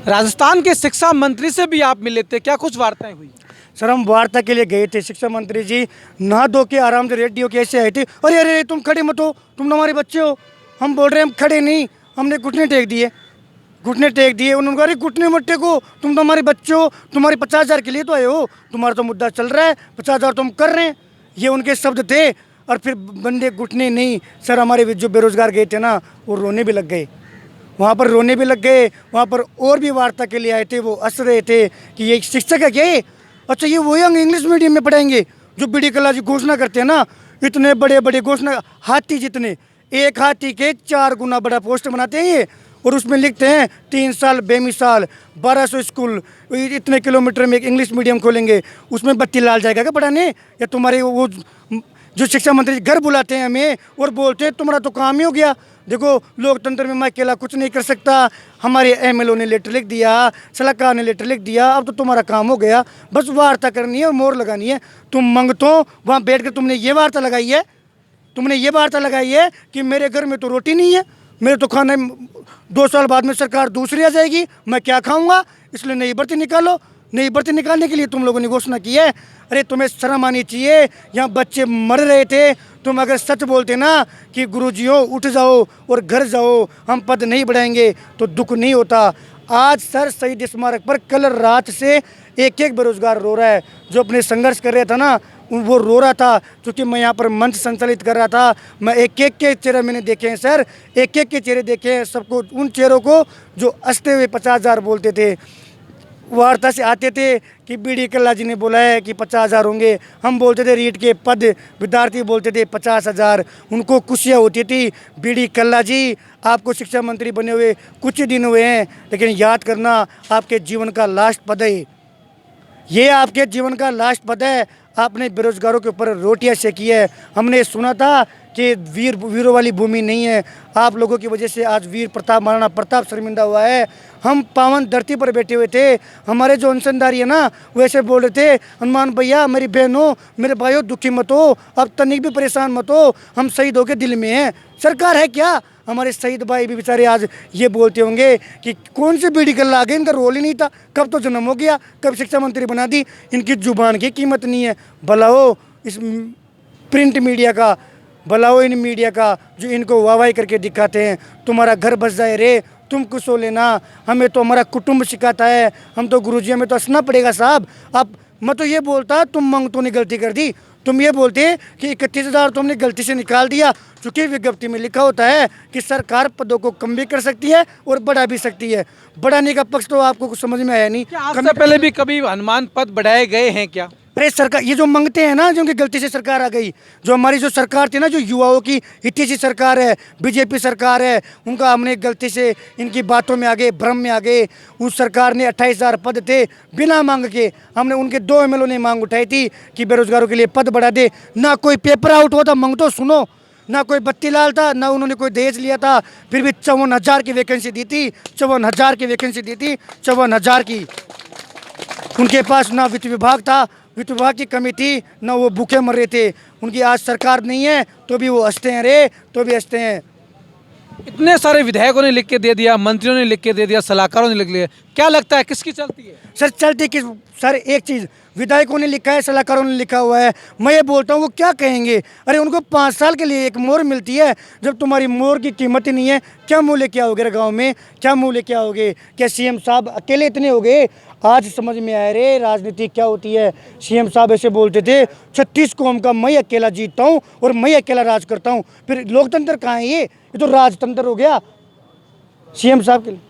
राजस्थान के शिक्षा मंत्री से भी आप मिले थे, क्या कुछ वार्ताएं हुई? सर हम वार्ता के लिए गए थे। शिक्षा मंत्री जी नहा धो के आराम से रेडियो के ऐसे आए थे, अरे अरे तुम खड़े मत हो, तुम हमारे बच्चे हो। हम बोल रहे हैं हम खड़े नहीं, हमने घुटने टेक दिए, घुटने टेक दिए। उन्होंने कहा अरे घुटने मत टेको, तुम तो हमारे बच्चे हो, तुम्हारे 50,000 के लिए तो आए हो, तुम्हारा तो मुद्दा चल रहा है, 50,000 तुम कर रहे हैं, ये उनके शब्द थे। और फिर बंदे घुटने नहीं सर, हमारे जो बेरोजगार गए थे ना वो रोने भी लग गए, वहाँ पर रोने भी लग गए। वहाँ पर और भी वार्ता के लिए आए थे, वो हंस रहे थे कि ये शिक्षक है क्या ये? अच्छा ये वही हम इंग्लिश मीडियम में पढ़ाएंगे जो बीडी कल्ला जी घोषणा करते हैं ना, इतने बड़े बड़े घोषणा, हाथी जितने, एक हाथी के 4 गुना बड़ा पोस्टर बनाते हैं ये, और उसमें लिखते हैं 3 साल बेमिसाल 1200 स्कूल, इतने किलोमीटर में एक इंग्लिश मीडियम खोलेंगे। उसमें बत्ती लाल जाएगा क्या पढ़ाने? या तुम्हारे वो जो शिक्षा मंत्री घर बुलाते हैं हमें और बोलते हैं तुम्हारा तो काम ही हो गया। देखो लोकतंत्र में मैं अकेला कुछ नहीं कर सकता, हमारे एमएलओ ने लेटर लिख दिया, सलाहकार ने लेटर लिख दिया, अब तो तुम्हारा काम हो गया, बस वार्ता करनी है और मोहर लगानी है। तुम मंगतो वहाँ बैठ कर तुमने ये वार्ता लगाई है, तुमने ये वार्ता लगाई है कि मेरे घर में तो रोटी नहीं है, मेरे तो खाना 2 साल बाद में सरकार दूसरी आ जाएगी, मैं क्या खाऊंगा, इसलिए नई भर्ती निकालो। नई भर्ती निकालने के लिए तुम लोगों ने घोषणा की है। अरे तुम्हें शर्म आनी चाहिए, यहाँ बच्चे मर रहे थे, तुम अगर सच बोलते ना कि गुरुजियों उठ जाओ और घर जाओ, हम पद नहीं बढ़ाएंगे, तो दुख नहीं होता। आज सर शहीद स्मारक पर कल रात से एक एक बेरोजगार रो रहा है, जो अपने संघर्ष कर रहा था ना वो रो रहा था। क्योंकि मैं यहाँ पर मंच संचालित कर रहा था, मैं एक एक के चेहरे मैंने देखे हैं सर, एक एक के चेहरे देखे हैं सबको, उन चेहरों को जो हंसते हुए 50,000 बोलते थे, वार्ता से आते थे कि बीडी कल्ला जी ने बोला है कि 50,000 होंगे, हम बोलते थे रीट के पद, विद्यार्थी बोलते थे 50,000, उनको खुशियाँ होती थी। बीडी कल्ला जी आपको शिक्षा मंत्री बने हुए कुछ ही दिन हुए हैं, लेकिन याद करना आपके जीवन का लास्ट पद है, ये आपके जीवन का लास्ट पद है। आपने बेरोजगारों के ऊपर रोटियां सेकी है। हमने सुना था कि वीरों वाली भूमि नहीं है, आप लोगों की वजह से आज वीर प्रताप महाराणा प्रताप शर्मिंदा हुआ है। हम पावन धरती पर बैठे हुए थे, हमारे जो अनशनदारी है ना वैसे बोल रहे थे हनुमान भैया मेरी बहनों मेरे भाइयों दुखी मत हो, अब तनिक भी परेशान मत हो, हम शहीदों के दिल में हैं। सरकार है क्या? हमारे शहीद भाई भी बेचारे आज ये बोलते होंगे कि कौन से बीडी कल्ला आ गए, इनका रोल ही नहीं था, कब तो जन्म हो गया, कब शिक्षा मंत्री बना दी, इनकी जुबान की कीमत नहीं है। भला हो इस प्रिंट मीडिया का, भला हो इन मीडिया का जो इनको वाहवाही करके दिखाते हैं, तुम्हारा घर बस जाए रे, तुम कुछ हो लेना, हमें तो हमारा कुटुंब सिखाता है, हम तो गुरुजी हमें तो हंसना पड़ेगा साहब। अब मैं तो ये बोलता तुम मंगतों ने गलती कर दी, तुम ये बोलते कि 31,000 तुमने गलती से निकाल दिया, चूँकि विज्ञप्ति में लिखा होता है कि सरकार पदों को कम भी कर सकती है और बढ़ा भी सकती है। बढ़ाने का पक्ष तो आपको कुछ समझ में आया नहीं। आज से पहले भी कभी हनुमान पद बढ़ाए गए हैं क्या? अरे सरकार ये जो मांगते हैं ना, जो उनकी गलती से सरकार आ गई, जो हमारी जो सरकार थी ना, जो युवाओं की हितैषी सरकार है, बीजेपी सरकार है, उनका हमने गलती से इनकी बातों में आ गए, भ्रम में आ गए। उस सरकार ने 28,000 पद थे बिना मांग के, हमने उनके 2 एमएलओ ने मांग उठाई थी कि बेरोजगारों के लिए पद बढ़ा दे। ना कोई पेपर आउट होता, मांग तो सुनो, ना कोई बत्ती लाल था, ना उन्होंने कोई दहेज लिया था, फिर भी 54,000 की वैकेंसी दी थी, 54,000 की वैकेंसी दी थी, 54,000 की। उनके पास ना वित्त विभाग था, वित्त विभाग की कमी थी, ना वो भूखे मर रहे थे। उनकी आज सरकार नहीं है तो भी वो हंसते हैं रे, तो भी हंसते हैं। इतने सारे विधायकों ने लिख के दे दिया, मंत्रियों ने लिख के दे दिया, सलाहकारों ने लिख लिया, क्या लगता है किसकी चलती है? सर चलती किस? सर एक चीज़, विधायकों ने लिखा है, सलाहकारों ने लिखा हुआ है, मैं ये बोलता हूँ वो क्या कहेंगे? अरे उनको 5 साल के लिए एक मोहर मिलती है, जब तुम्हारी मोहर की कीमत ही नहीं है, क्या मुँह लेके आओगे गाँव में? क्या मुँह लेके आओगे? क्या सीएम साहब अकेले इतने हो गए? आज समझ में आया रे राजनीति क्या होती है। सीएम साहब ऐसे बोलते थे 36 कौम का मैं अकेला जीतता हूँ और मैं अकेला राज करता हूँ, फिर लोकतंत्र कहाँ है? ये तो राजतंत्र हो गया सीएम साहब के लिए।